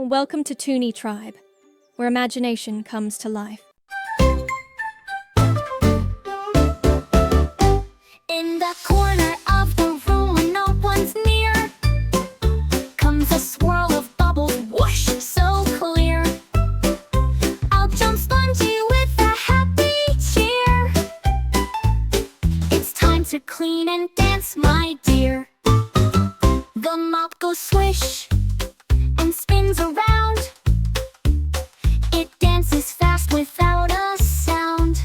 Welcome to Toony Tribe, where imagination comes to life. In the corner of the room when no one's near comes a swirl of bubbles, whoosh, so clear. I'll jump spongy with a happy cheer. It's time to clean and dance, my dear. The mop goes swish and spins around. It dances fast without a sound.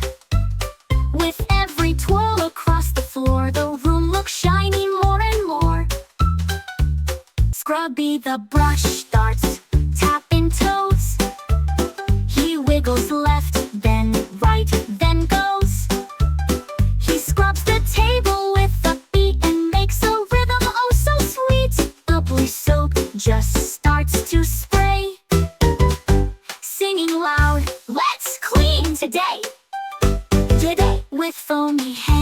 With every twirl across the floor, the room looks shiny more and more. Scrubby the brush starts tapping toes. He wiggles left, then right, then goes. He scrubs the table with a beat and makes a rhythm oh so sweet. Bubbly soap just starts to spray, singing loud, let's clean today. With foamy hair